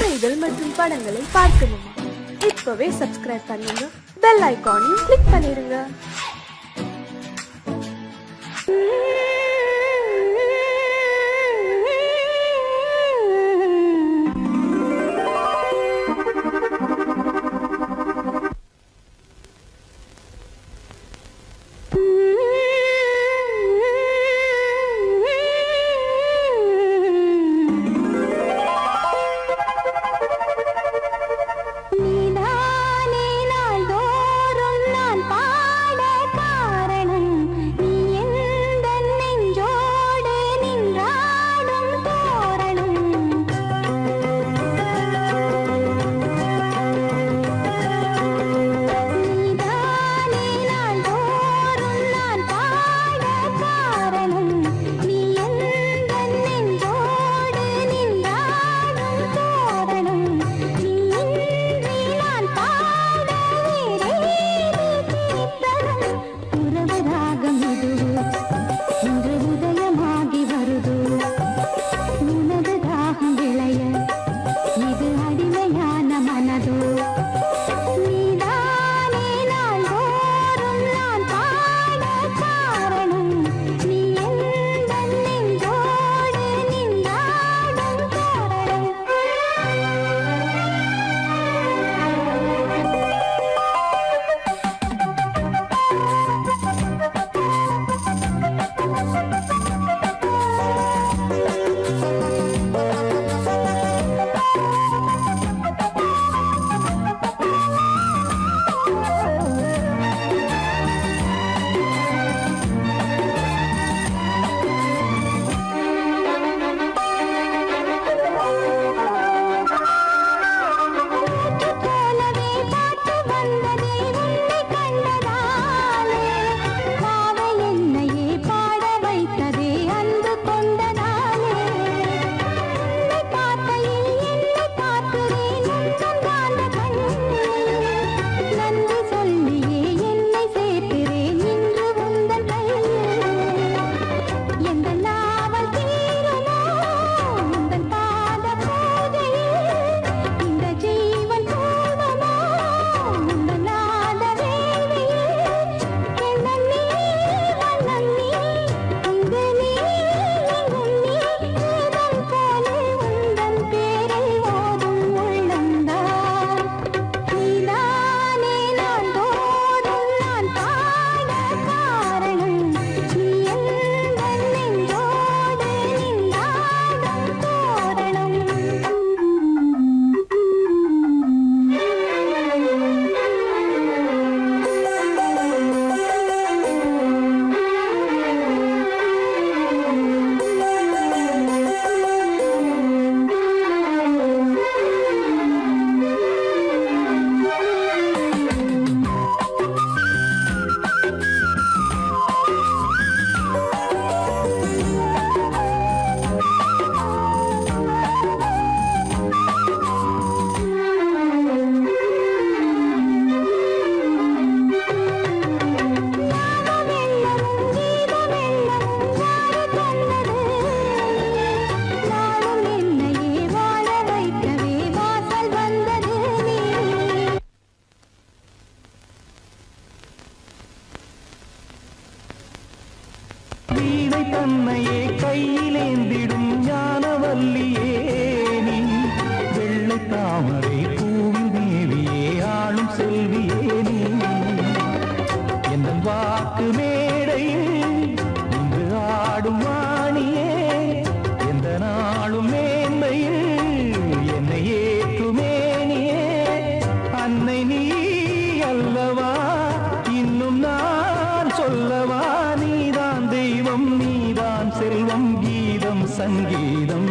செய்திகள் மற்றும் படங்களை பார்க்கணுமா? இப்பவே சப்ஸ்கிரைப் பண்ணுங்க, பெல் ஐகானையும் கிளிக் பண்ணிருங்க. தன்னையே கையிலேந்திடும் ஞானவல்லியே நீ, வெள்ளை தாமரை பூவில் தேவியே ஆளும் செல்வியே நீ, எந்த வாக்கு மேடையில் இன்று ஆடும் வாணியே, எந்த நாளும் மேன்மையில் என்னை ஏற்றுமேனியே, அன்னை நீ அல்லவா இன்னும் நான் சொல்லவா, நீதான் தெய்வம் நீதான் செல்வம் கீதம் சங்கீதம்.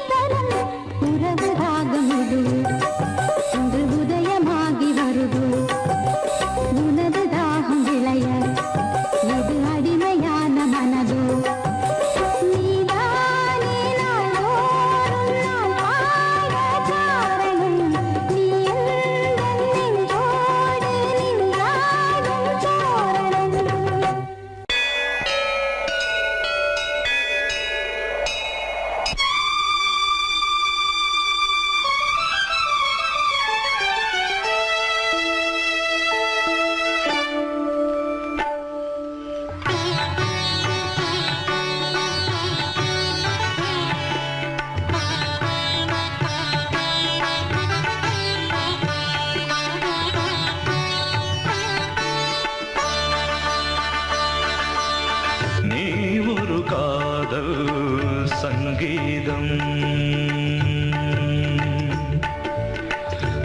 Thank you.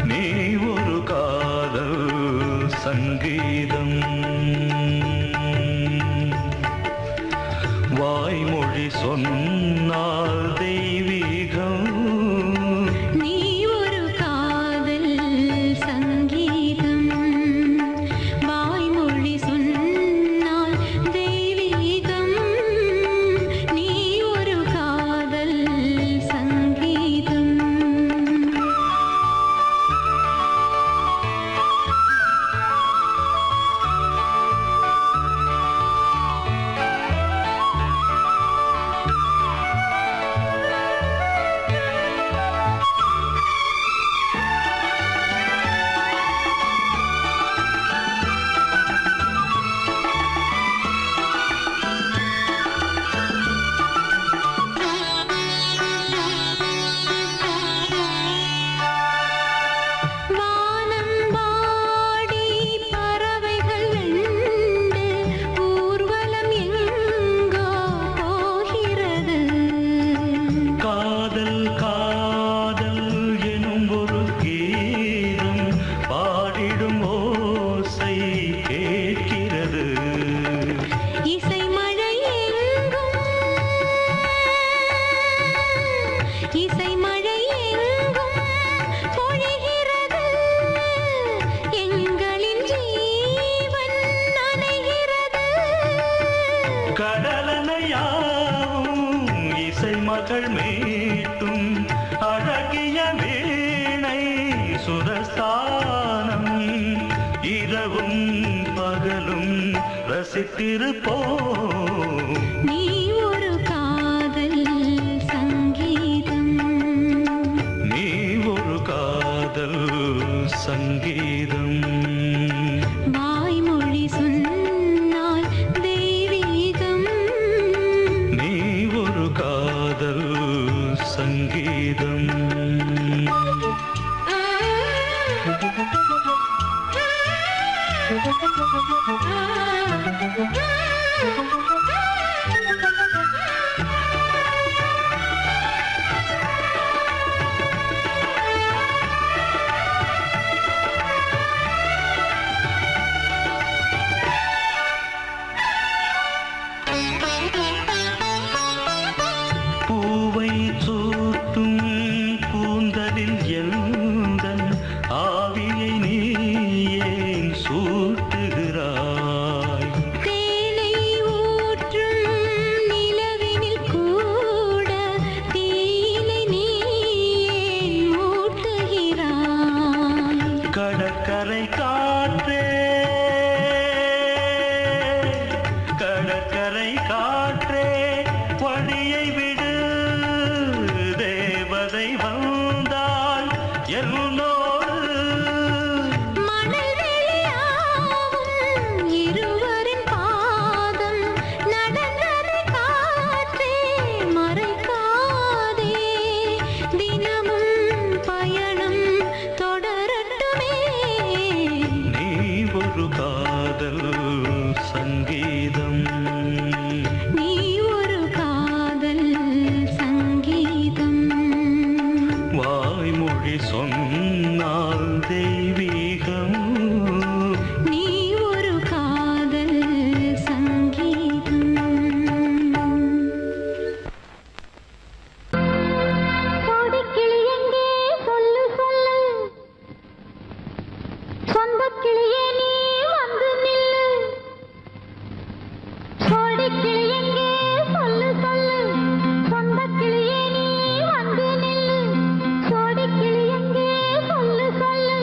நீ ஒரு காதல் சங்கீதம் வாய்மொழி சொன்னால் தெய்வீகம் நீ ஒரு காதல் சங்கீதம் வாய்மொழி சொன்னால் தெய்வீகம் நீ ஒரு காதல் சங்கீதம் வானம்பாடி பறவைகள் வெண்டு ஊர்வலம் எங்கோ போகிறது காதல் காதல் எனும் ஒரு கீதம் பாடிடும் ஓசை கேட்கிறது இசை மழை எங்கும் இசை மழை எங்கும் பொழிகிறது எங்களின் ஜீவன் நனைகிறது கடலனையாவும் இசை மகள் மீட்டும் அழகிய வீணை சுரஸ்தானம் இரவும் பகலும் ரசித்திருப்போம் நீ ஒரு காதல் சங்கீதம் நீ ஒரு காதல் சங்கீதம் வாய்மொழி சொன்னால் தெய்வீகம் நீ ஒரு காதல் சங்கீதம் பூவை சூட்டும் கூந்தலில் எந்தன் ஆவியை நீ ஏன் சூட்டுகிறாய் தேனை ஊற்றும் நிலவினில் கூட தீனை நீ ஏன் மூட்டுகிறாய் கடற்கரை காற்றே கடற்கரை காற்றே வழியை விடு தேவதை வந்தால் என்னோடு மணல் வெளியாகும் இருவரின் பாதம் நடந்ததை காற்றே மறைக்காதே தினமும் பயணம் தொடரட்டுமே நீ ஒரு காதல் சங்கீதம் நீ ஒரு காதல் சங்கீதம் வாய்மொழி சொன்னால் தெய்வீகம் நீ ஒரு காதல் சங்கீதம் கோடிக்கிளி எங்கே சொல்லு சொல்லு சொந்தக் கிளியே நீ வந்து நில்லு கோடிக்கிளி எங்கே சொல்லு சொல்லு சொந்தக் கிளியே நீ வந்து நில்லு கோடிக்கிளி எங்கே சொல்லு சொல்லு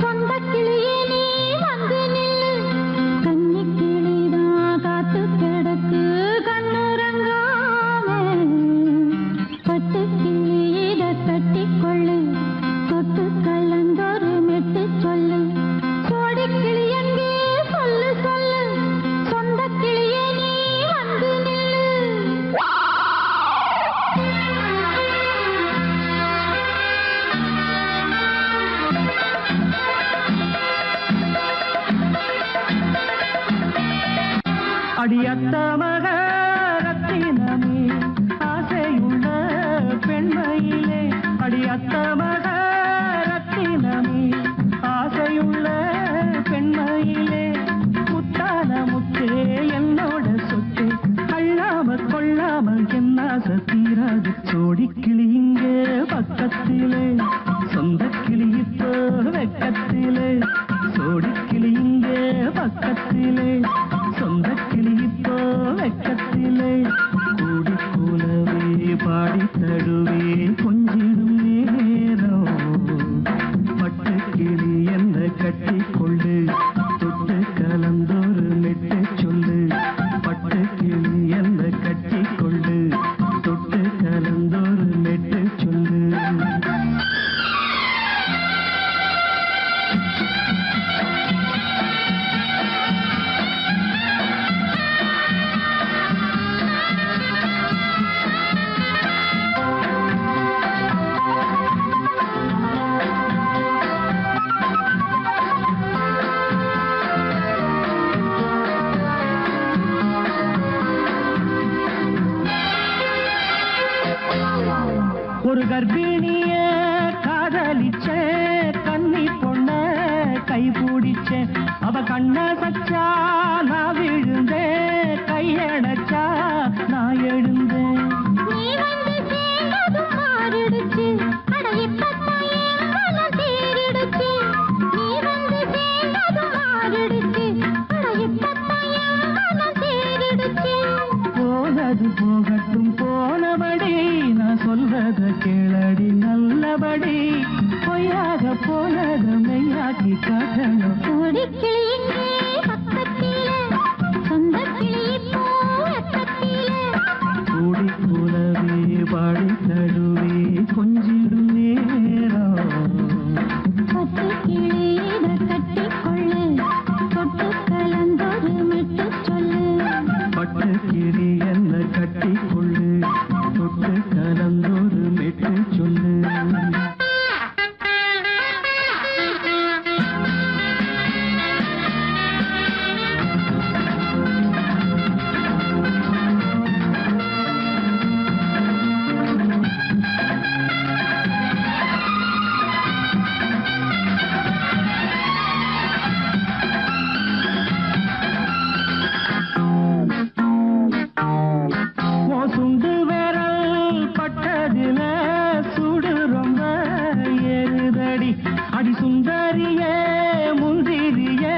சொந்தக் கிளியே நீ வந்து நில்லு கன்னிக் கிளிதான் காத்து கிடக்கு கண்ணுறங்காம பட்டுக் கிளி இத கட்டிக்கொள்ளு தொட்டு கலந்தொரு மெட்டு சொல்லு கோடிக் கிளி எங்கே சொல்லு சொல்லு சொந்தக் கிளியே நீ வந்து நில்லு அடியத்த மக ரத்தினமே ஆசையுள்ள பெண் தழுவி கொஞ்சிடும் நேரம் பட்டு கிளி என்ன கட்டி கொள்ளு தொட்டு கலந்தொரு மெட்டு சொல்லு பட்டு கிளி என்ன கட்டி கொள்ளு தொட்டு கலந்தொரு மெட்டு சொல்லு ஒரு கர்ப்பிணிய காதலிச்ச கண்ணி பொண்ண கை பிடிச்ச அவ கண்ண சச்சா நான் விழுந்தேன் கையடைச்சா நான் எழுந்தேன் நீ வந்து சேர்ந்ததும் மாறிடுச்சு அட இப்பத்தான் என் மனம் தேறிடுச்சு நீ வந்து சேர்ந்ததும் மாறிடுச்சு அட இப்பத்தான் என் மனம் தேறிடுச்சு போனது போகட்டும் போனபடி நான் சொல்றத கேளடி நல்லபடி பொய்யாக போனது மெய்யாக்கி காட்டணும் கோடிக்கிளி இங்கே பக்கத்திலே சொந்த கிளி இப்போ வெக்கத்திலே கூடி கூடவே பாடி தழுவி கொஞ்சிடும் நேரம் பட்டு கிளியிட கட்டிக்கொள்ளு தொட்டு கலந்தொரு மெட்டு சொல்லு பட்டு கிளி என்ன கட்டி கொள்ளு தொட்டு கலந்தொரு மெட்டு சொல்லு சுண்டு விரல் பட்டதில சுடு ரொம்ப ஏறுதடி அடி சுந்தரியே முந்திரியே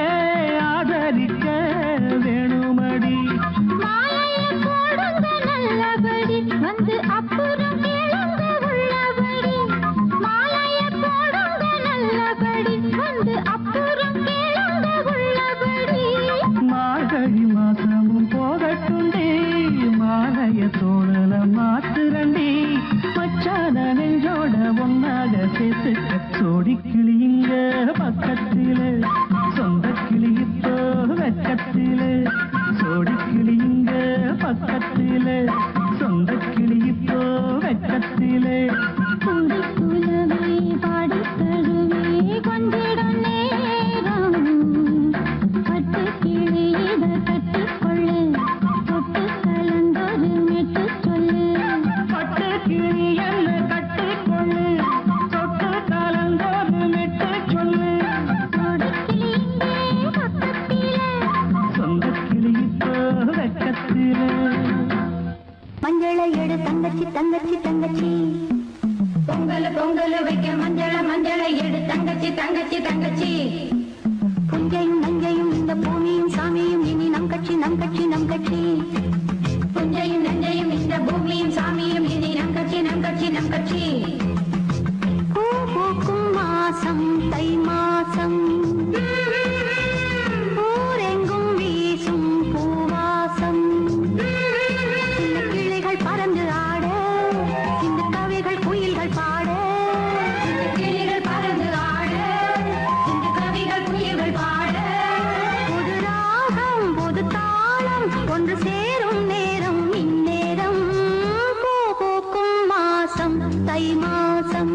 ஆதரிக்க வேணுமடி மாலையை போடுங்க நல்லபடி வந்து அப்புறம் கேளுங்க உள்ளபடி மாலையை போடுங்க நல்லபடி வந்து அப்புறம் கேளுங்க உள்ளபடி மார்கழி மாசமும் போகட்டுண்டி மாலைய தோழல மாத்துரண்டி மச்சான நெஞ்சோட ஒன்னாக சேர்த்து சோடி கிளியுங்க பக்கத்தில சொந்த கிளி இப்போ வெக்கத்தில சோடி கிளியுங்க பக்கத்தில சொந்த கிளி இப்போ வெக்கத்தில குந்தி குலவை பாடி தழுவி கொஞ்சிடும் நேரம் பட்டு கிளியிட கட்டிக்கொள்ளு தொட்டு கலந்தொரு மெட்டு சொல்லு பட்டு கிளி என்ன கட்டி கொள்ளு தொட்டு கலந்தொரு மெட்டு சொல்லு கோடிக்கிளி இங்கே பக்கத்திலே சொந்த கிளி இப்போ வெக்கத்தில மஞ்சளை எடு தங்கச்சி தங்கச்சி தங்கச்சி பொங்கல் பொங்கல் வைக்க மஞ்சளை எடு தங்கச்சி தங்கச்சி தங்கச்சி புஞ்சையும் நஞ்சையும் இந்த பூமியும் சாமியும் இனி நம் கட்சி நம் கட்சி நம் கட்சி புஞ்சையும் நஞ்சையும் இந்த பூமியும் சாமியும் இனி நம் கட்சி நம் கட்சி நம் கட்சி பூ பூக்கும் மாசம் தை மாசம் ஊரெங்கும் வீசும் பூவாசம் சின்ன கிளைகள் பறந்து ஆட சின்ன கவிகள் குயில்கள் பாட கிளிகள் பறந்து ஆட இந்த கவிகள் குயில்கள் பாட புது ராகம் புது தாளம் ஒன்று சேரும் நேரம் இந்நேரம் பூ பூக்கும் மாசம் தை மாசம்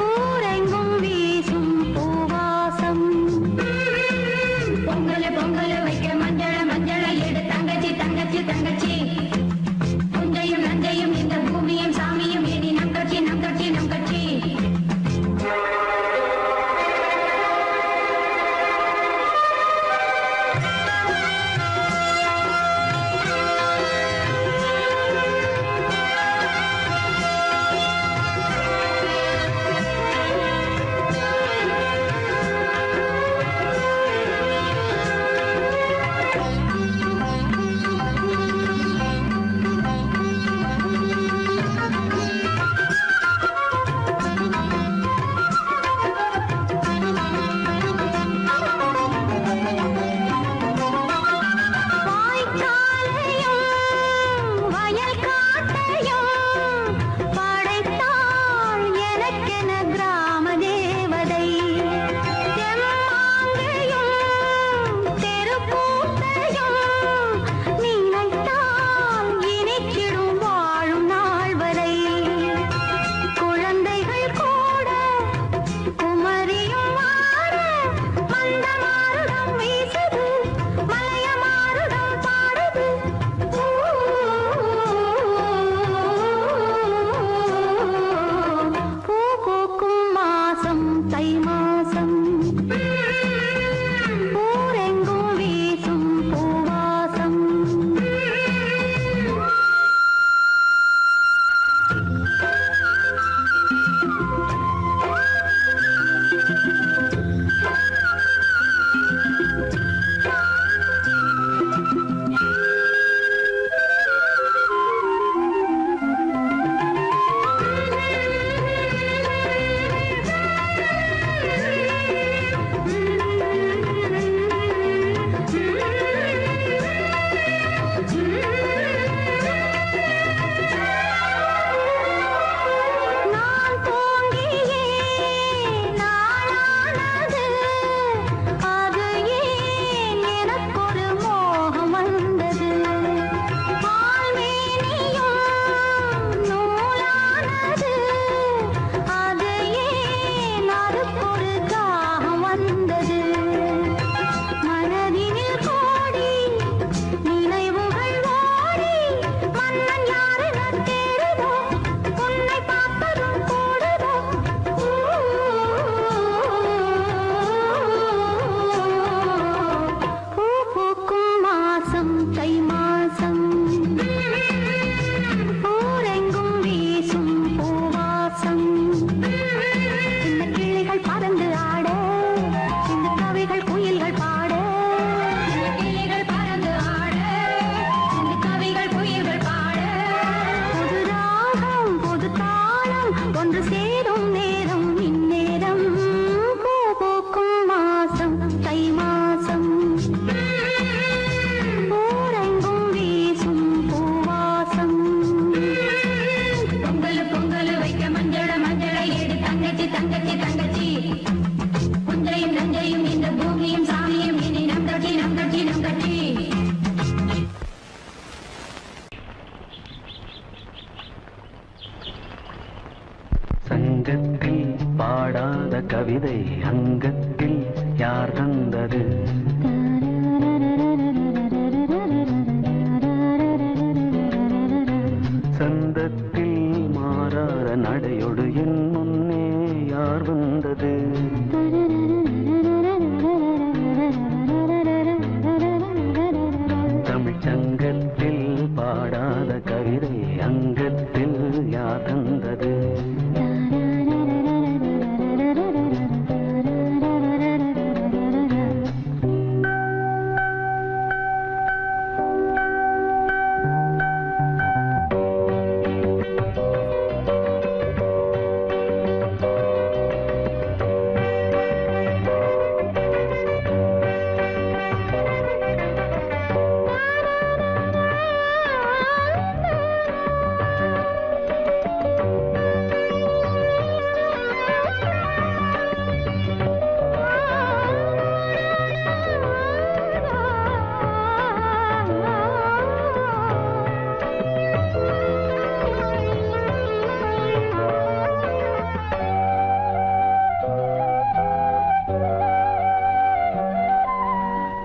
ஊரெங்கும் வீசும் பூவாசம் பொங்கல் பொங்கல் வைக்க மஞ்சளை எடு தங்கச்சி தங்கச்சி தங்கச்சி புஞ்சையும் நஞ்சையும் இந்த பூமியும் சாமியும் இனி நம் கட்சி நம் கட்சி நம் கட்சி சங்கத்தில் பாடாத கவிதை அங்கத்தில் யார் தந்தது? சந்தத்தில் மாறாத நடையோடு என் முன்னே யார் வந்தது? தமிழ் சங்கத்தில் பாடாத கவிதை அங்கத்தில் யார் தந்தது?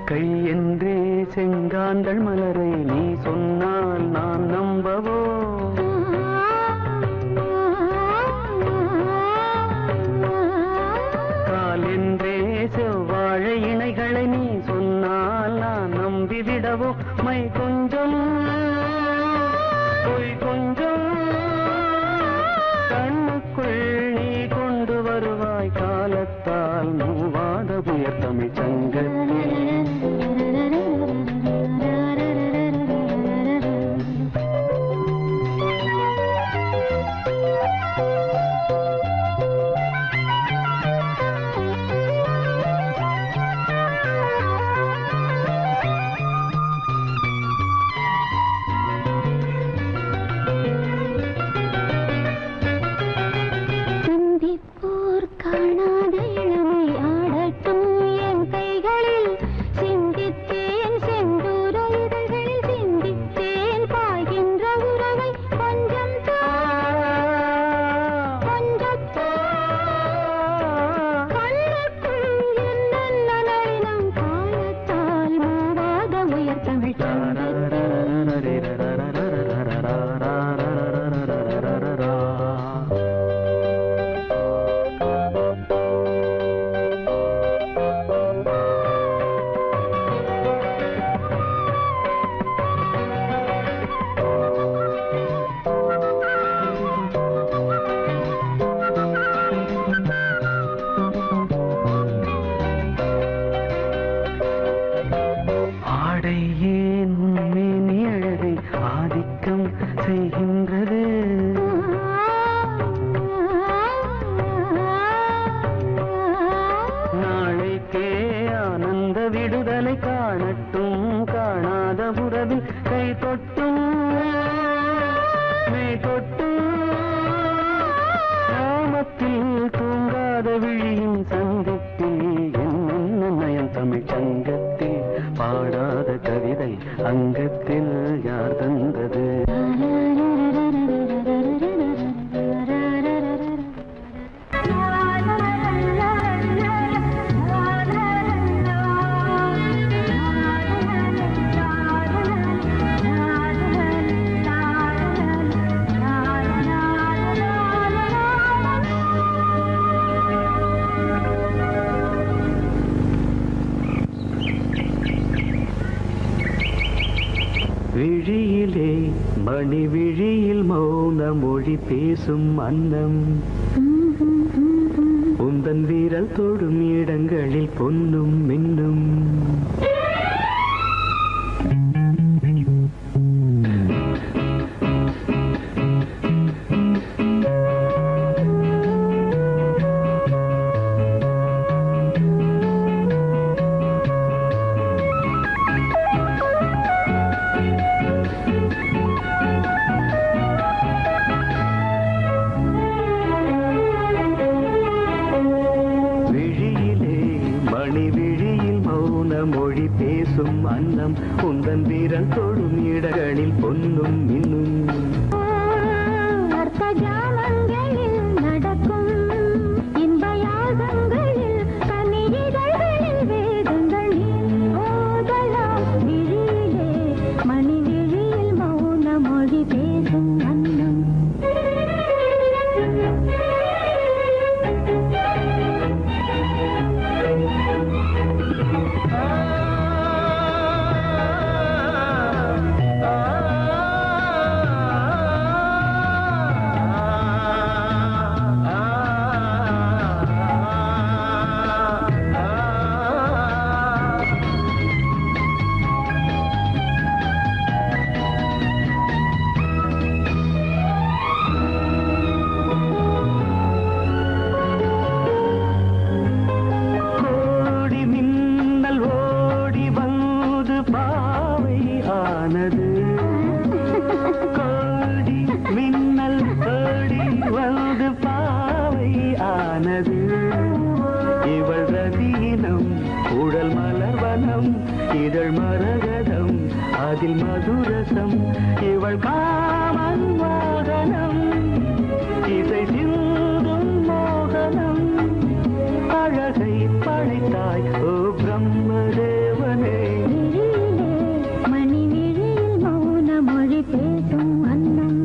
கை என்றே செங்காந்தள் மலரை நீ சொன்னால் நான் நம்பவோ? கால் என்றே செவ்வாழை இணைகளை நீ சொன்னால் நான் நம்பிவிடவோ? மை கொஞ்சம் பொய் கொஞ்சம் கண்ணுக்குள் நீ கொண்டு வருவாய் காலத்தால் மூவாத புயர் தமிழ் சங்கத்தில். காணாத இளமை ஆடட்டும் என் கைகளில் சிந்தித்தேன் செந்தூர இதழ்களில் சிந்தித்தேன் பாய்கின்ற உறவை கொஞ்சம் கொஞ்சம் கண்ணுக்குள் என்னென்ன நளினம் காலத்தால் மூவாத உயர் தமிழ் செய்கின்றது. நாளைக்கே ஆனந்த விடுதலை காணட்டும் காணாத உறவில் கை தொட்டும் மெய் தொட்டும் நாமத்தில் தூங்காத விழியின் சந்திப்பில் என்ன நயம் தமிழ் சங்கத்தில் பாடாத கவிதை அங்கத்தில் யார் தந்தது? விழியிலே மணி விழியில் மௌன மொழி பேசும் அன்னம் உந்தன் வீரல் தொடும் இடங்களில் பொன்னும் மின்னும். மொழி பேசும் அன்னம் உந்தன் வீரல் தொடும் இடங்களில் பொன்னும் மின்னும். அர்த்த ஜாமங்களில் நடக்கும் இதழ் மரகதம் அதில் மதுரசம் இவள் காமன் வாகனம் இசை சிந்தும் மோகனம் அழகை படைத்தாய் ஓ பிரம்மதேவனே மணி விழியில் மௌன மொழி பேசும் அன்னம்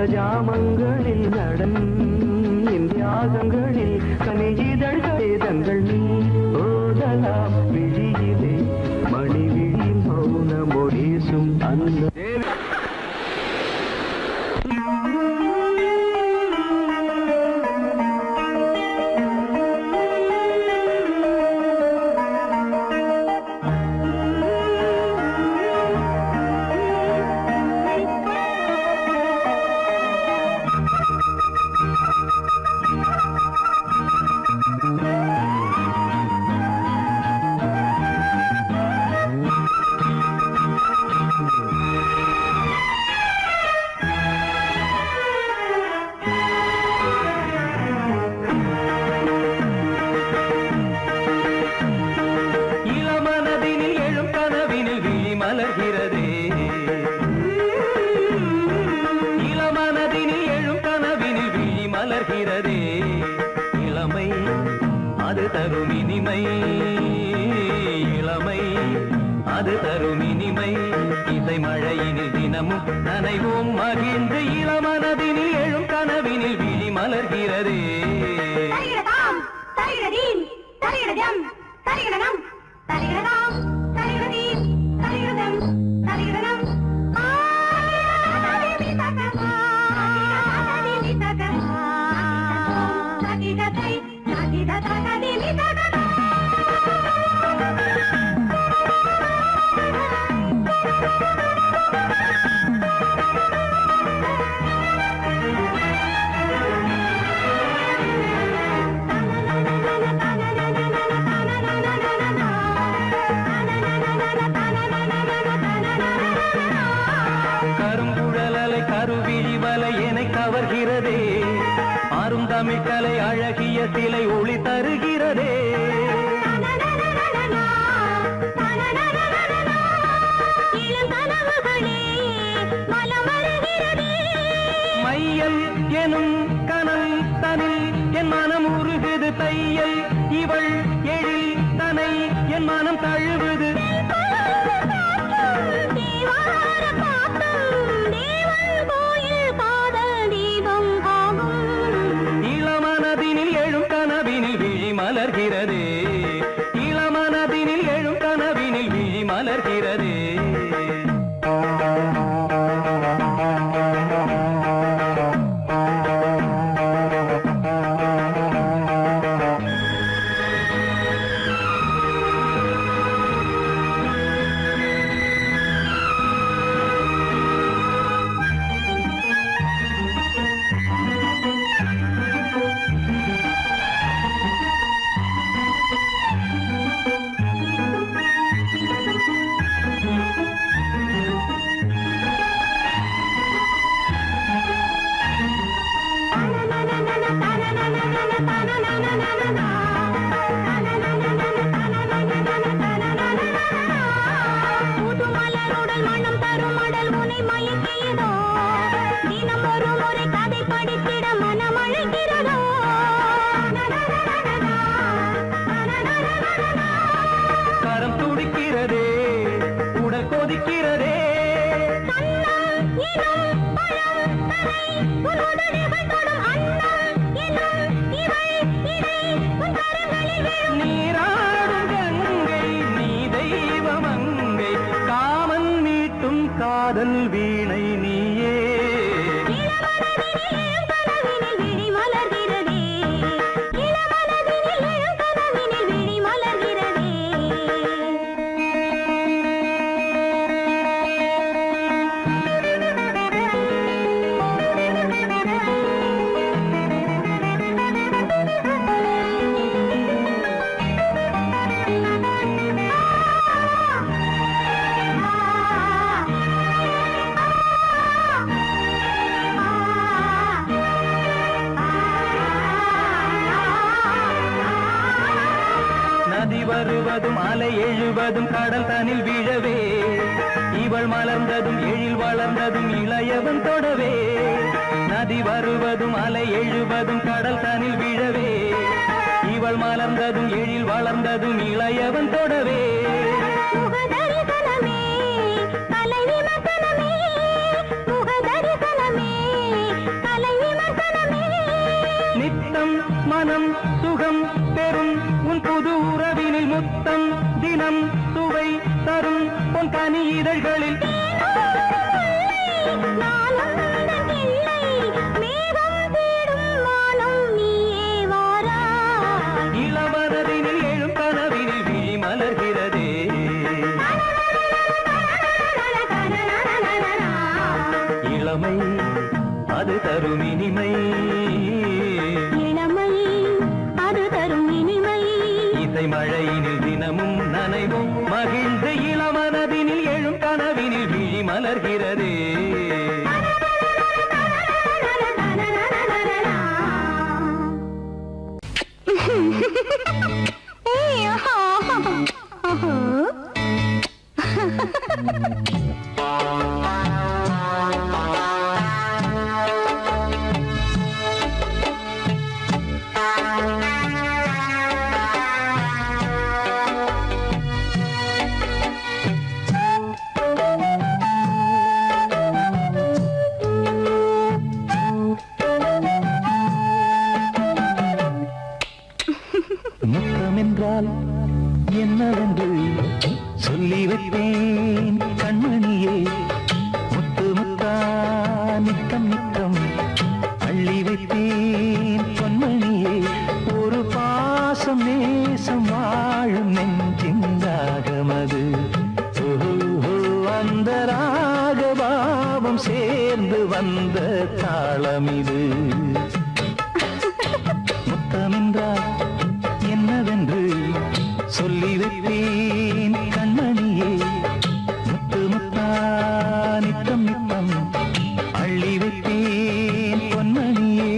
ஜாமங்களில் நடன் இந்தியாகங்களில் கனியிதழ் வேதங்கள் நீ ஓதலாம் விழியிலே மணி விழி மௌன மொழிசும் அந்த இளமை அது தரும் இனிமை இளமை அது தரும் இனிமை இசை மழையினில் தினமும் நனைவோம் மகிழ்ந்து இளமனதினில் எழும் கனவினில் விழி மலர்கிறதே கருங்குழலலை கருவிழி வலை என கவர்கிறதே ஆறும் தமிழ்கலை அழகிய சிலை ஒளி தருகிறதே மையல் எனும் கனல் தனில் என் மனம் உருகுது தையல் இவள் எழில் தனை என் மனம் தழுவுது இளமனதினில் எழும் கனவினில் விழி மலர்கிறதே இளமனதினில் எழும் கனவினில் விழி மலர்கிறதே தெரியுதோ தினம் ஒரு முறை கதை படித்திட மனம் அழைக்கிறதோ கரம் துடிக்கிறதே உடல் கொதிக்கிறதே நீராடும் கங்கை நீ தெய்வமங்கை காமன் மீட்டும் காதல் வீணை நீயே நதி வருவதும் அலை எழுவதும் கடல் தனில் விழவே இவள் மலர்ந்ததும் எழில் வளர்ந்ததும் இளையவன் தொடவே நதி வருவதும் அலை எழுவதும் கடல் தனில் விழவே இவள் மலர்ந்ததும் எழில் வளர்ந்ததும் இளையவன் தொடவே நித்தம் மனம் சுகம் பெறும் உன் புது உறவினில் முத்தம் தினம் சுவை தரும் உன் கனி இதழ்களில் இளமனதினில் எழும் கனவினில் விழி மலர்கிறதே இளமை அது தரும் இனிமை இசை மழையினில் தினமும் நனைவும் மகிழ்ந்து இளமனதினில் எழும் கனவினில் விழி மலர்கிறதே முத்தமென்றால் என்னவென்று சொல்லி வைப்பேன் கண்மணியே முத்து முத்தா நித்தம் நித்தம் அள்ளி வைப்பேன் பொன்மணியே ஒரு பாசம் நேசம் வாழும் நெஞ்சிந்தாகமது அந்த ராகபாவம் சேர்ந்து வந்த தாளமிது முத்தமென்றால் என்னவென்று சொல்லி வைப்பேன் கண்மணியே முத்து முத்தா நித்தம் நித்தம் அள்ளி வைப்பேன் பொன்மணியே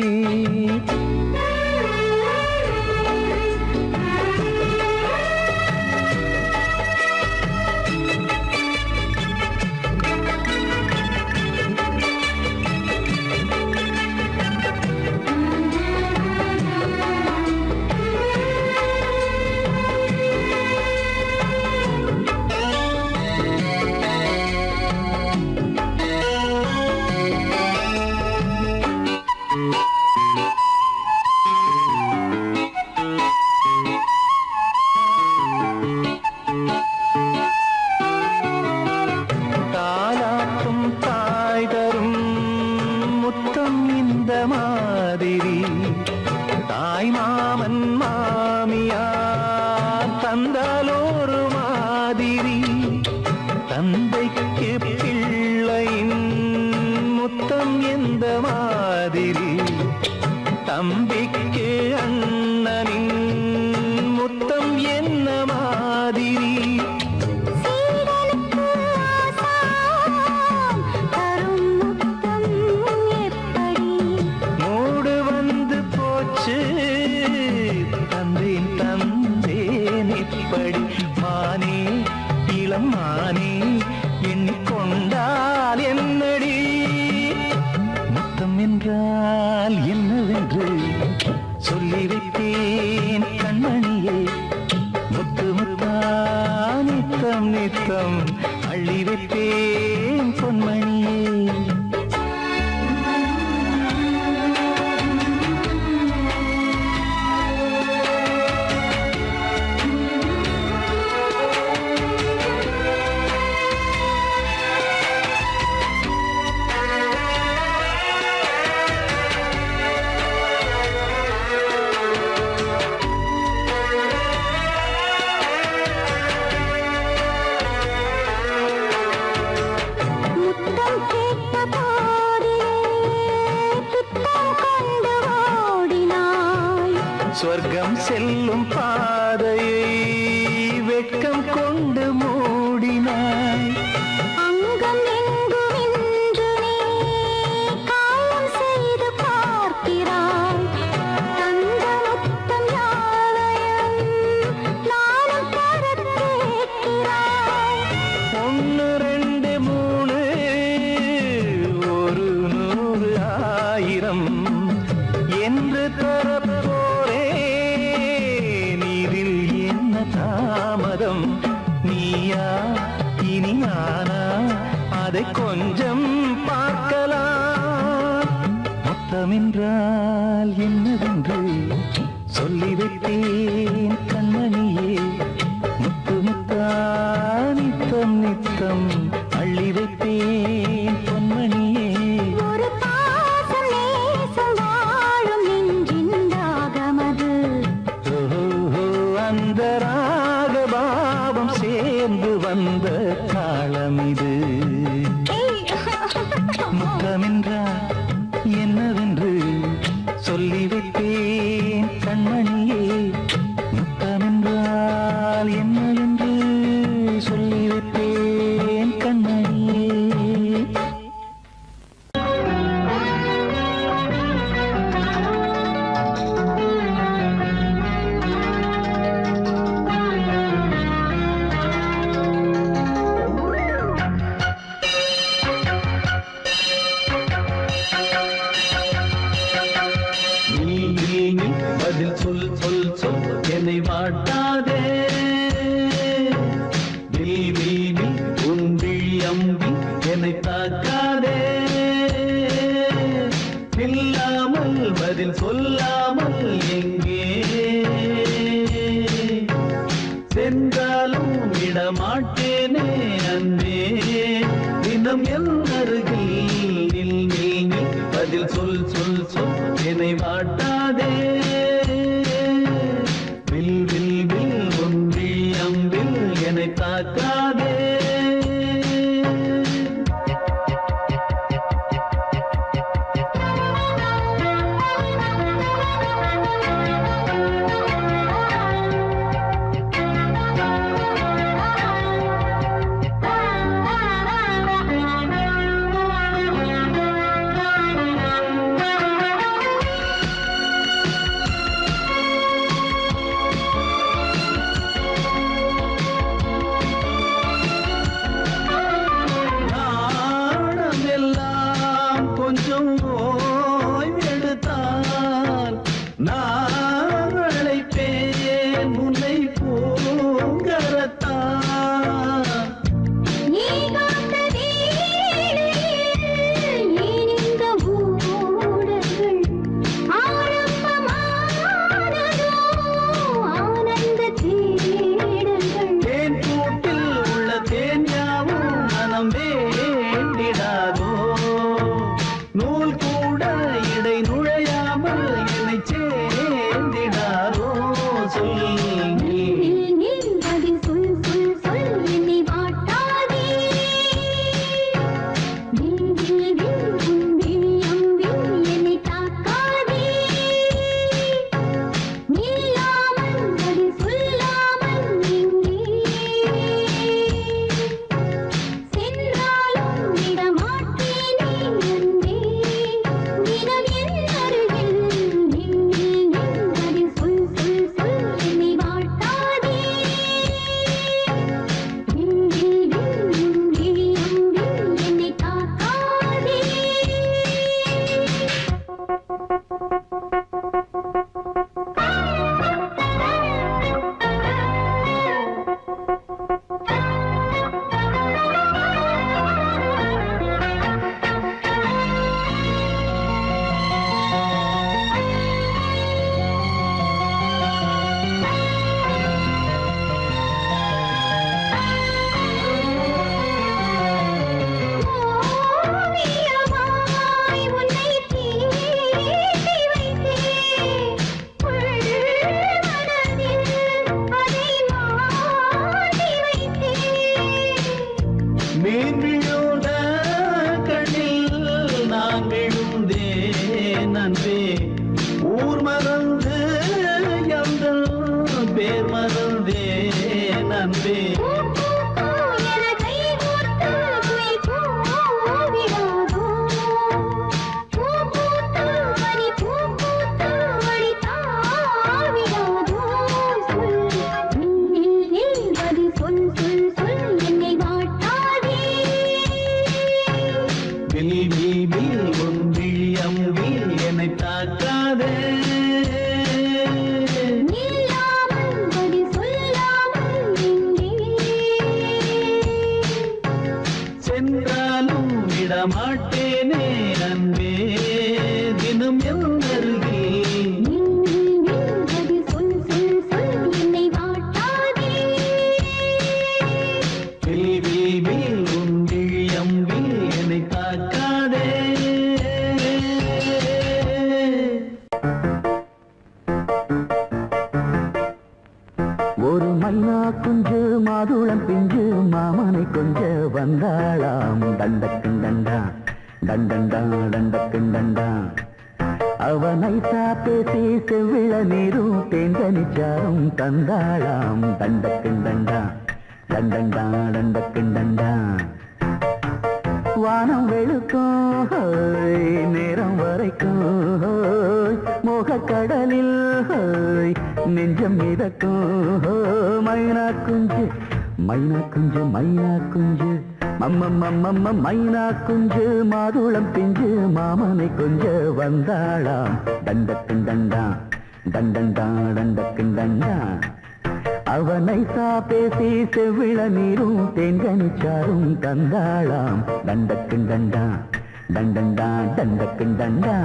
தம்பிக்கு அண்ணனின் முத்தம் என்ன மாதிரி மூடு வந்து போச்சு தந்தேன் தந்தேன் இப்படி மானே இளம் மானே எண்ணிக்கொண்டால் என்னடி சொர்க்கம் செல்லும் பாதையை வெட்கம் கொண்டு மூடினாய். அங்கம் எங்கும் இன்று நீ காயம் செய்து பார்க்கிறாய். தந்த முத்தம் யாவையும் நானும் தரக் கேட்கிறாய். 1 2 3 ஒரு 100 1000 என்று தரப்போரே. நீரில் என்ன தாமதம்? நீயா இனி நானா? அதை கொஞ்சம் பார்க்கலாம். மொத்தமென்றால் என்னவென்று சொல்லிவிட்டேன் கண்மணியே. முத்து முத்தா நித்தம் நித்தம் அள்ளி வைப்பேன் பொன்மணியே. ஒரு பாசம் நேசம் வாழும் நெஞ்சின் ராகமது. ஓஹோ, அந்த ராகபாவம் சேர்ந்து வந்த தாளம் இது. முத்தமென்றால் என்னவென்று சொல்லி வைப்பேன் கண்மணியே. முத்தமென்றால் என்னவென்று சொல்லி வைப்பேன் கண்மணியே. நீ பதில் சொல் சொல் சொல் என்னை வாட்டாதே. நீ உன் விழி அம்பி என்னை தாக்காதே. இல்லாமல் பதில் சொல்லாமல் எங்கே சென்றாலும் விடமாட்டேனே அன்பே. தினம் என் அருகில் நில் நில் நில் பதில் சொல் சொல் சொல் என்னை வாட்டாதே. வில் வில் வில் ஒன்றி அம்பில் என்னை தாக்காதே. உன் விழியம்பில் என்னை தாக்காதே சென்றாலும் விடமாட்டேனே அன்பே தினம் ஒரு மைனா குஞ்சு மாதுளம் பிஞ்சு மாமனை கொஞ்ச வந்தாளாம் தண்டக்குண்டண்டா தண்டண்டா தண்டக்குண்டண்டா அவனை பேசி செவ்விள நீரும் தேங்கனிச்சாரும் தந்தாளாம் தண்டக்குண்டண்டா தண்டண்டா தண்டக்குண்டண்டா வானம் வெளுக்கும் நேரம் வரைக்கும் மோகக்கடலில் நெஞ்சம் மிதக்கும் மைனா குஞ்சு மைனா குஞ்சு மைனா குஞ்சு மம்மம்மம்மம்ம மைனா குஞ்சு மாதுளம் பிஞ்சு மாமனை கொஞ்ச வந்தாளாம் தண்டக்குண்டண்டா தண்டண்டா தண்டக்குண்டண்டா அவனை பேசி செவ்விள நீரும் தேங்கனிச்சாரும் தந்தாளாம் தண்டக்குண்டண்டா தண்டண்டா தண்டக்குண்டண்டா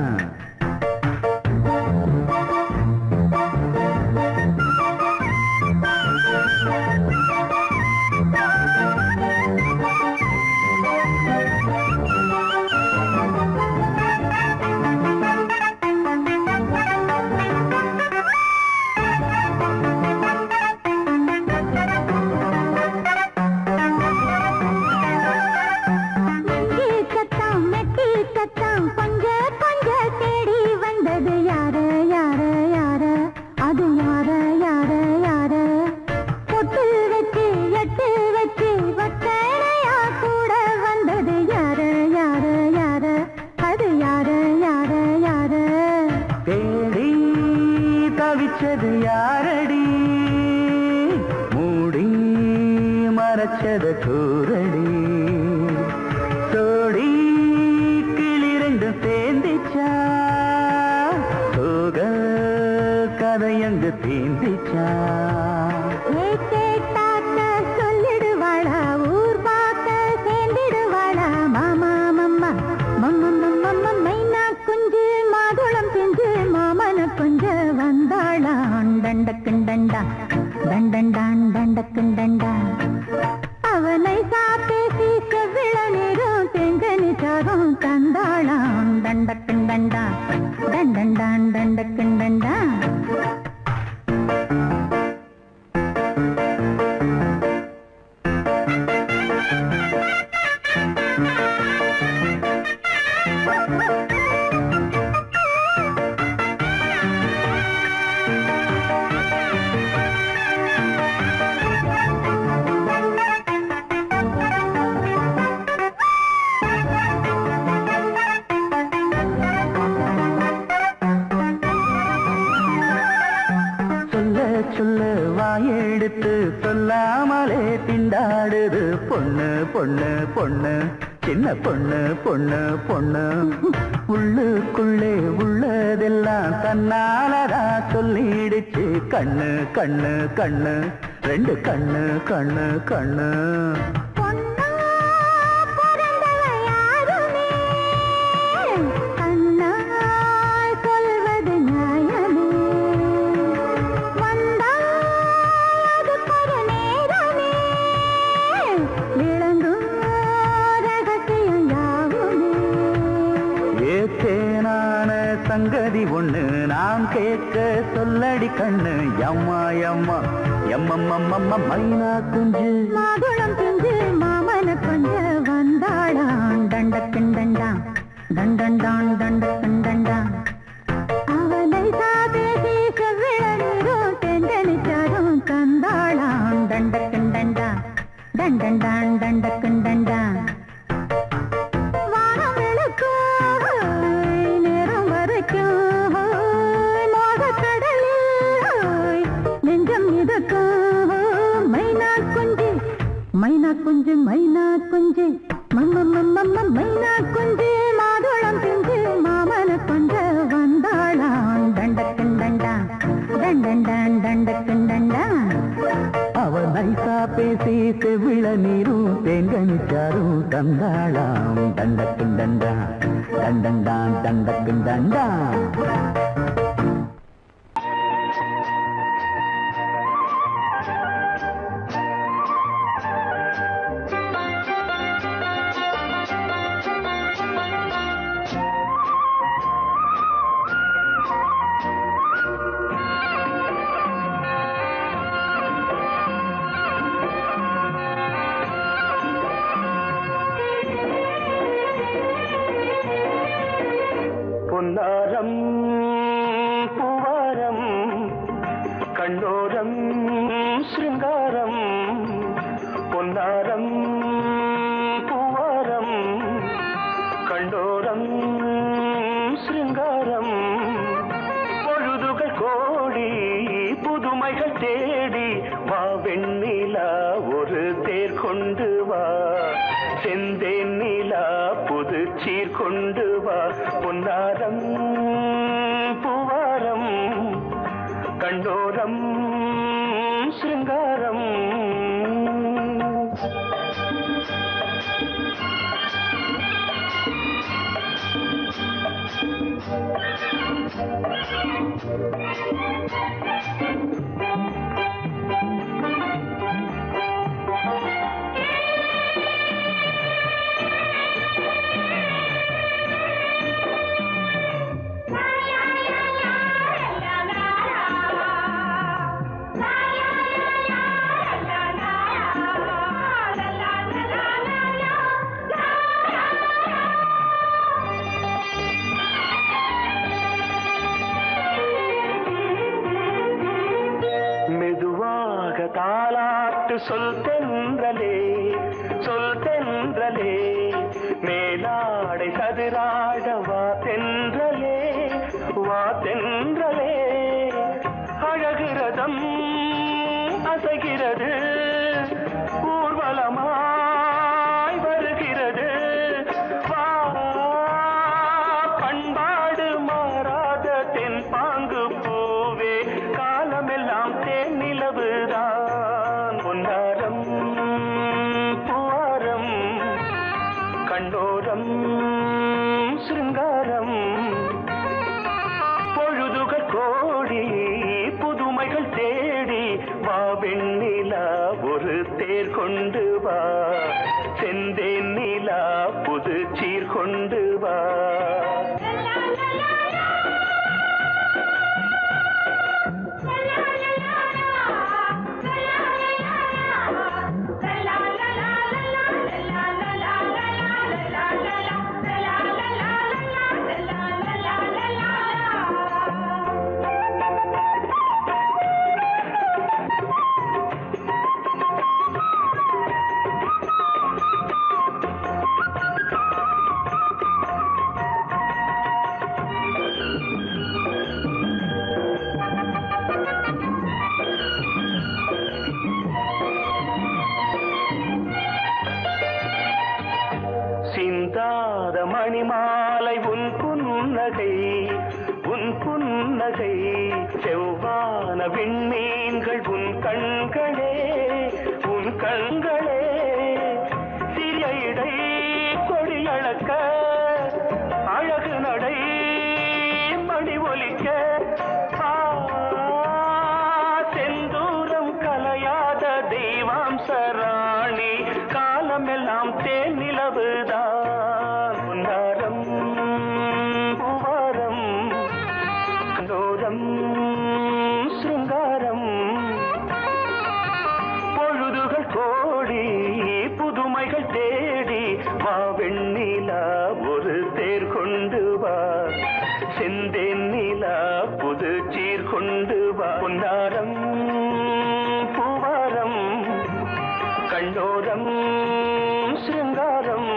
தவிச்சது யாரடி மூடி மறைச்சத கூரடி சோடி கிளிரண்டு சேர்ந்திச்சா சோக கதையங்கு தீந்திச்சா சொல்லிடுவாளா ஊர் பார்க்க சேர்ந்திடுவாளா மாமா மம்மா மம்ம மைனா குஞ்சு மாதுளம் பிஞ்சு மாமன கொஞ்ச வந்தாளான் தண்டக்குண்டண்டா தண்டண்டான் தண்டக்குண்டண்டா அவனை பேசி செவ்விள நீரும் தெங்கனிச்சாரும் தந்தாளான் தண்டக்குண்டண்டா தண்டண்டான் தண்டக்குண்டண்டா சொல்ல வாயெடுத்து சொல்லாமலே திண்டாடுது பொண்ணு பொண்ணு பொண்ணு சின்ன பொண்ணு பொண்ணு பொண்ணு உள்ளுக்குள்ளே உள்ளதெல்லாம் தன்னாலதா சொல்லிடுச்சு கண்ணு கண்ணு கண்ணு ரெண்டு கண்ணு கண்ணு கண்ணு சங்கதி ஒண்ணு நாம் கேட்க சொல்லடி கண்ணு எம்மா எம்மா எம்மம்மம்மம்ம மைனா குஞ்சு மாதுளம் பிஞ்சு மாமன கொஞ்ச வந்தாளான் தண்டக்குண்டண்டா தண்டண்டான் தண்டக்குண்டண்டா அவனை பேசி செவ்விள நீரும் தெங்கனிச்சாரும் தந்தாளான் தண்டக்குண்டண்டா தண்டண்டான் தண்டக்குண்டண்டா மைனா குஞ்சு மைனா குஞ்சு மம்ம மைனா குஞ்சு தந்தாளாம் தண்டக்கின் தண்டா தண்டண்டான் தண்டக்கின் தண்டா. பொன்னாரம் பூவாரம் கண்ணோரம் சிருங்காரம் பொன்னாரம் பூவாரம் கண்ணோரம் சிருங்காரம் பொழுதுகள் கோடி புதுமைகள் தேடி வா வெண்ணிலா ஒரு தேர் கொண்டு வா செந்தேன் நிலா புது சீர் கொண்டு வா பொன்னாரம் பூவாரம் கண்டோரம் சிருங்காரம். தாலாட்டு சொல் தென்றலே சொல் தென்றலே மேலாடை சதுராட வா தென்றலே வா தென்றலே அழகிறதம் அசைகிறது ஊர்வலமாய் வருகிறது வா பண்பாடு மாறாத தென் பாங்கு பூவே காலமெல்லாம் தேன் நிலவுதான் பொன்னாரம் பூவாரம் கண்ணோரம் சிருங்காரம் பொழுதுகள் கோடி புதுமைகள் தேடி வா வெண்ணிலா ஒரு தேர் கொண்டு வா செந்தேன் நிலா புது சீர் கொண்டு வா. சிந்தாத மணிமாலை உன் புன்னகை உன் புன்னகை செவ்வான விண்மீன்கள் உன் கண்களே உன் கண்களே சிறிய இடை கொடியளக்க அழகு நடை மணி ஒலிக்க செந்தூரம் கலையாத தெய்வாம்சராணி காலமெல்லாம் தேன் நிலவுதான் பொன்னாரம் பூவாரம் கண்டோரம் சிருங்காரம் பொழுதுகள் கோடி புதுமைகள் தேடி வா வெண்ணிலா ஒரு தேர் கொண்டு வா செந்தேன் நிலா புது சீர் கொண்டு வா பொன்னாரம் பூவாரம் கண்டோரம் சிருங்காரம்.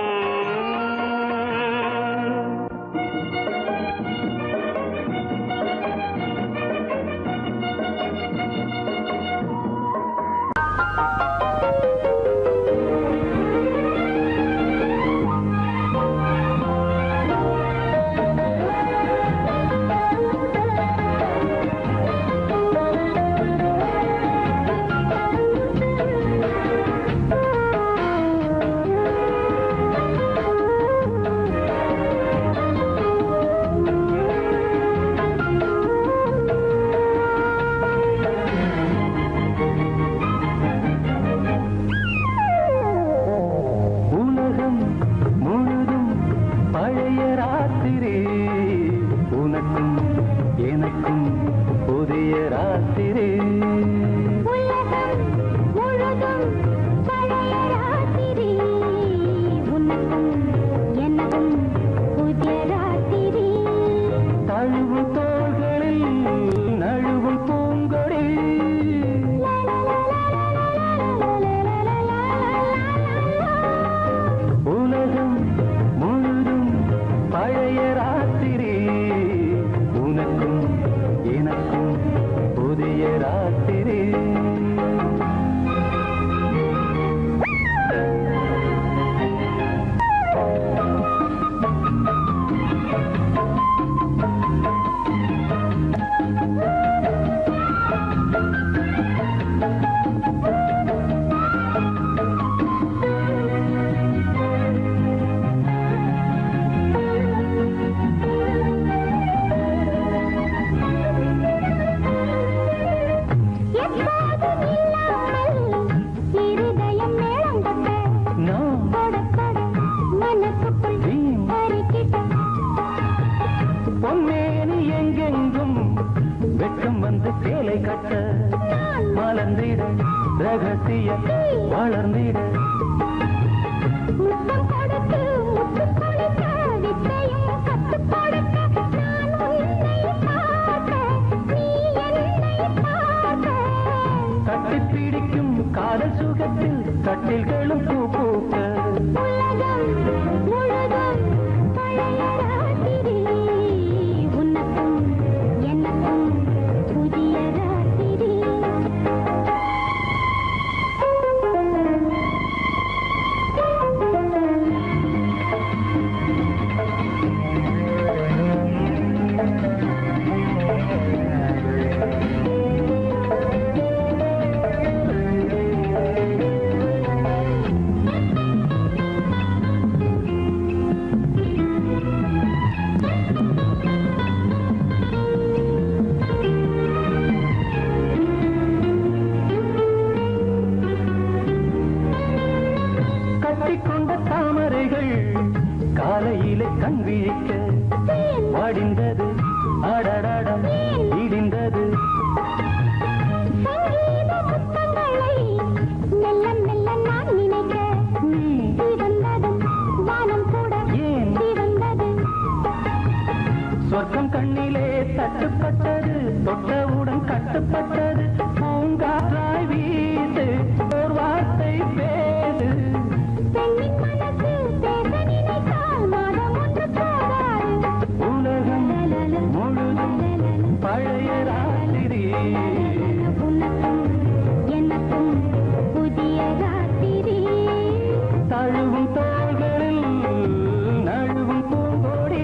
பழைய ராத்திரி உனக்கும் எனக்கும் புதிய ராத்திரி உலகம் முழுதும் பழைய ராத்திரி உனக்கும் எனக்கும் புதிய ராத்திரி தழுவும் தோள்களில் நழுவும் பூங்கொடி உலகம் முழுதும் பழைய ராத்திரி உனக்கும் எனக்கும் புதிய ராத்திரி பொன்னேனி எங்கெங்கும் வெட்கம் வந்து சேலை கட்ட மலர்ந்திட ரகசிய வளர்ந்திட கட்டி பிடிக்கும் காதல் சுகத்தில் கட்டில்களும் பூ பூக்க கட்டிக்கொண்ட தாமரைகள் காலையிலே கண் விழிக்க வாடிந்தது அடடடம் இடிந்தது சொர்க்கம் கண்ணிலே தட்டுப்பட்டது தொட்டவுடன் கட்டுப்பட்டது பூங்காற்றாய் வீசு ஒரு வார்த்தை பேசு உலகம் முழுதும் பழைய ராத்திரி எனக்கும் புதிய ராத்திரி தழுவும் தோள்களில் நழுவும் பூங்கோடி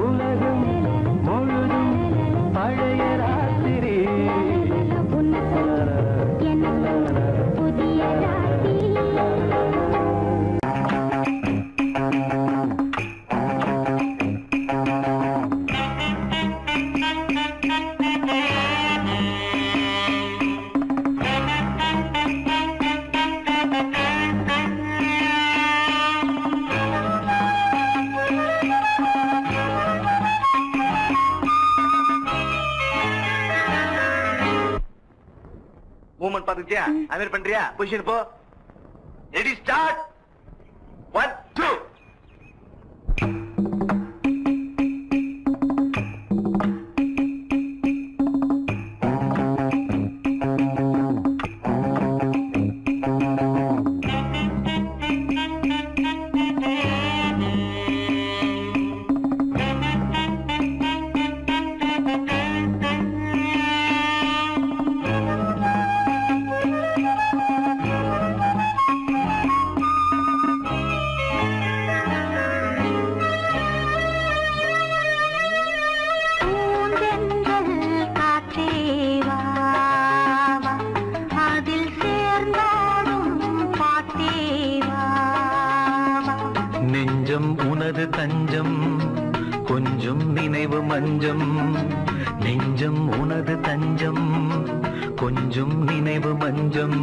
உலகம் முழுதும் பழைய ராத்திரி புதிய ராத்திரி மூவ்மெண்ட் பாத்துக்கிட்டியா அமீர் பண்றியா பொசிஷன் போ ரெடி ஸ்டார்ட் 1 2 நெஞ்சம் உனது தஞ்சம் கொஞ்சம் நினைவு மஞ்சம் நெஞ்சம் உனது தஞ்சம் கொஞ்சம் நினைவு மஞ்சம்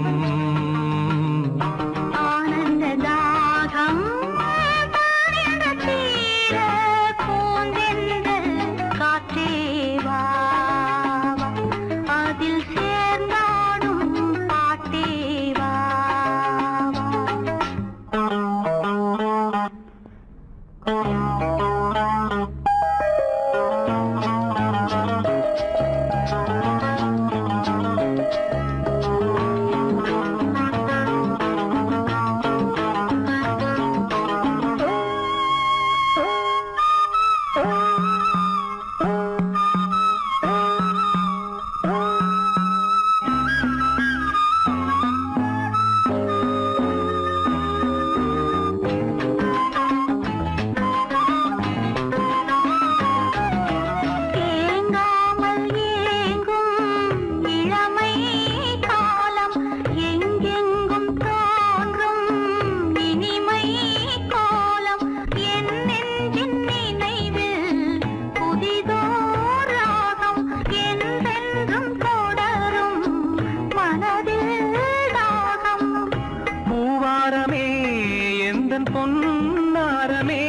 எந்தன் பொன்னாரமே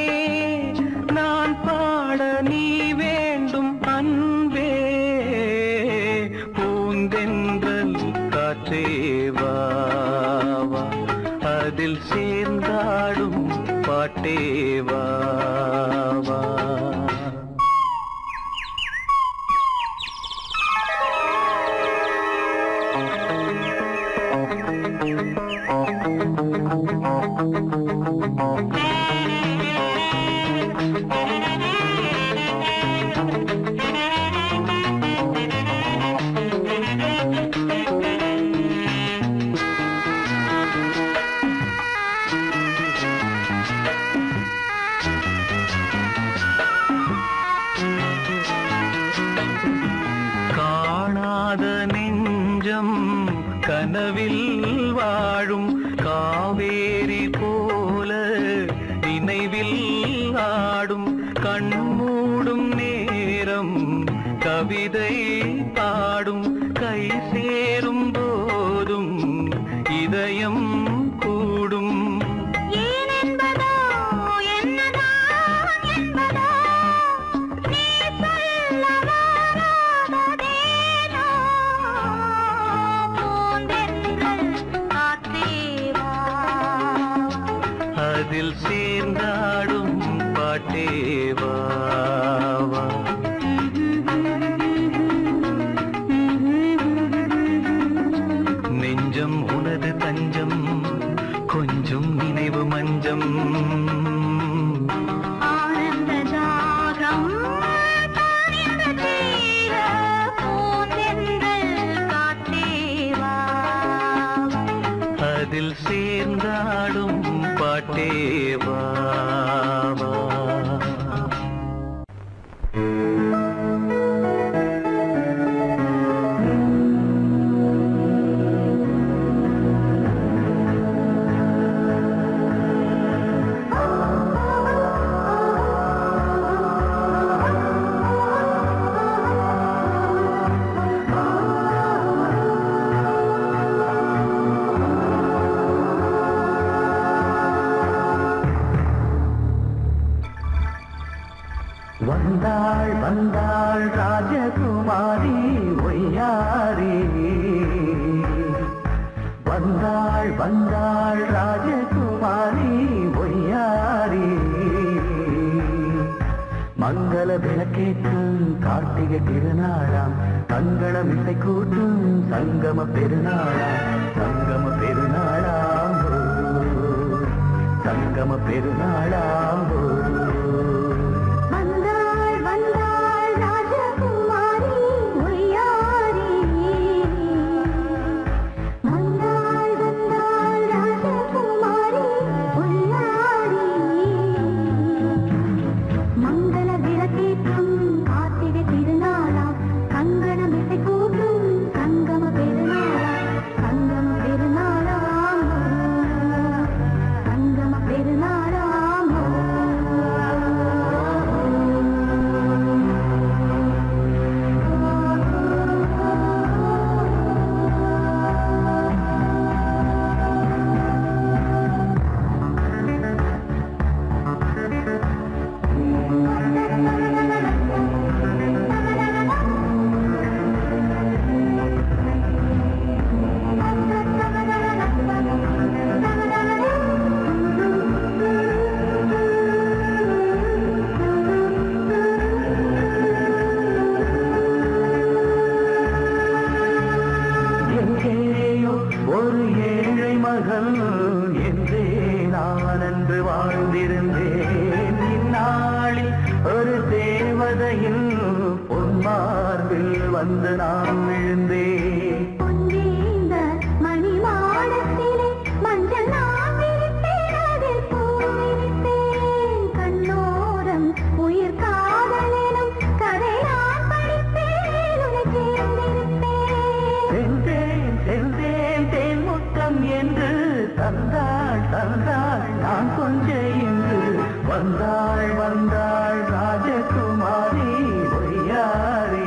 நான் பாட நீ வேண்டும் அன்பே பூந்தென்றல் காற்றேவா அதில் சேர்ந்தாடும் பாட்டேவா காணாத நெஞ்சம் கனவில் வாழும் காவேரி போல நினைவில் ஆடும் கண்மூடும் நேரம் கவிதை பாடும் கை சேரும் போதும் இதயம் கூடும் அதில் சேர்ந்தாடும் பாட்டேவா நெஞ்சம் உனது தஞ்சம் கொஞ்சம் நினைவு மஞ்சம் அதில் சேர்ந்தாடும் பாட்டேவா வந்தாள் வந்தாள் ராஜகுமாரி ஒய்யாரி வந்தாள் வந்தாள் ராஜகுமாரி ஒய்யாரி மங்கள விளக்கேற்றும் கார்த்திகை திருநாளாம் தங்களம் இசை கூட்டும் சங்கம பெருநாளாம் சங்கம பெருநாளாம் சங்கம பெருநாளாம் வந்து நான் விழுந்தேன் மணி மாடத்திலே மஞ்சள் நான் விரித்தேன் அதில் பூ விரித்தேன் கண்ணோரம் உயிர் காதலினும் கதை நான் படித்தேன் உன்னை சேர்ந்திருப்பேன் சென்றேன் தேன் முத்தம் என்று தந்தாள் தந்தாள் நான் கொஞ்சம் என்று வந்தாள் வந்தாள் ராஜகுமாரி ஒய்யாரி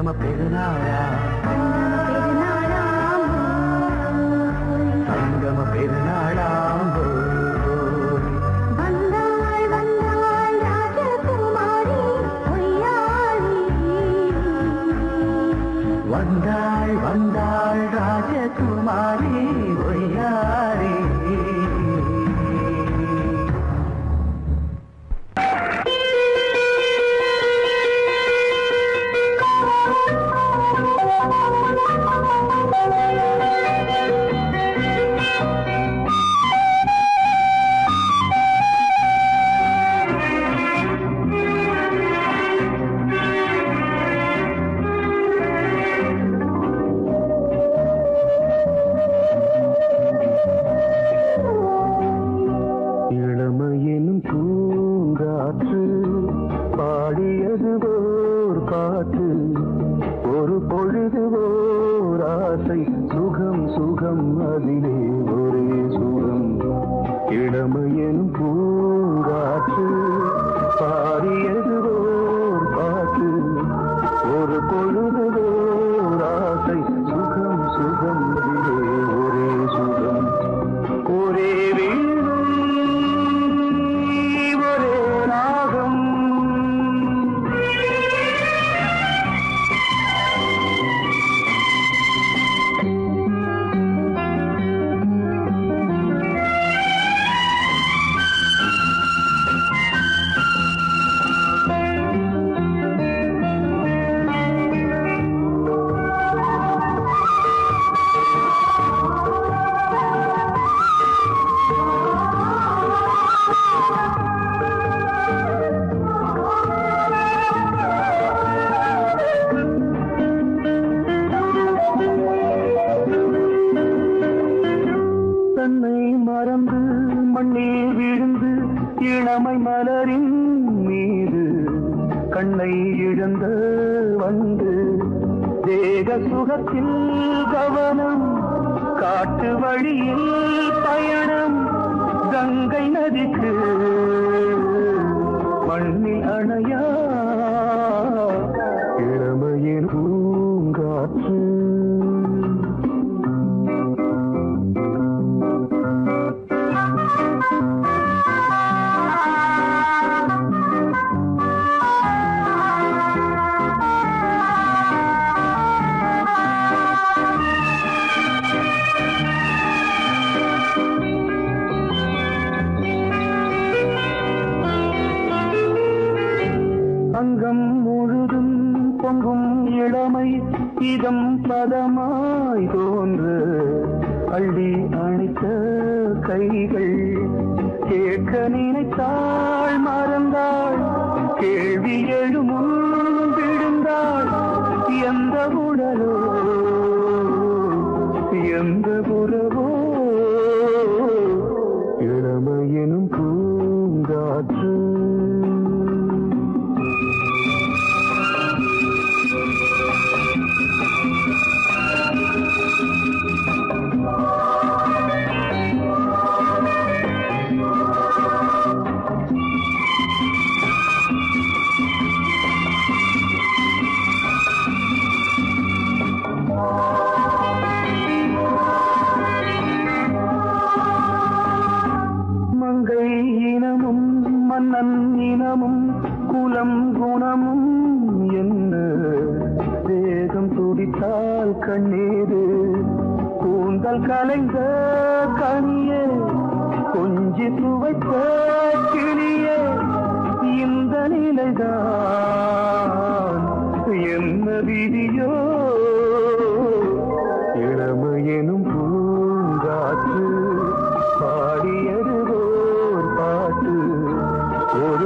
சங்கம பெருநாளா சங்கம பெருநாளாம் வந்தாள் வந்தாள் ராஜகுமாரி ஒய்யாரி ஒரு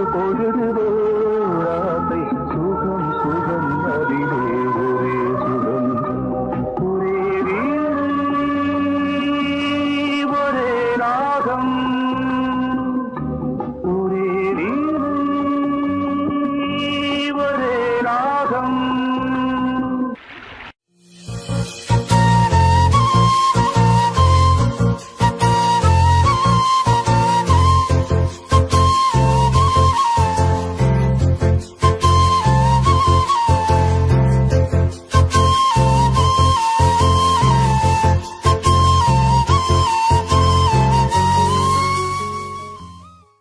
பொழுது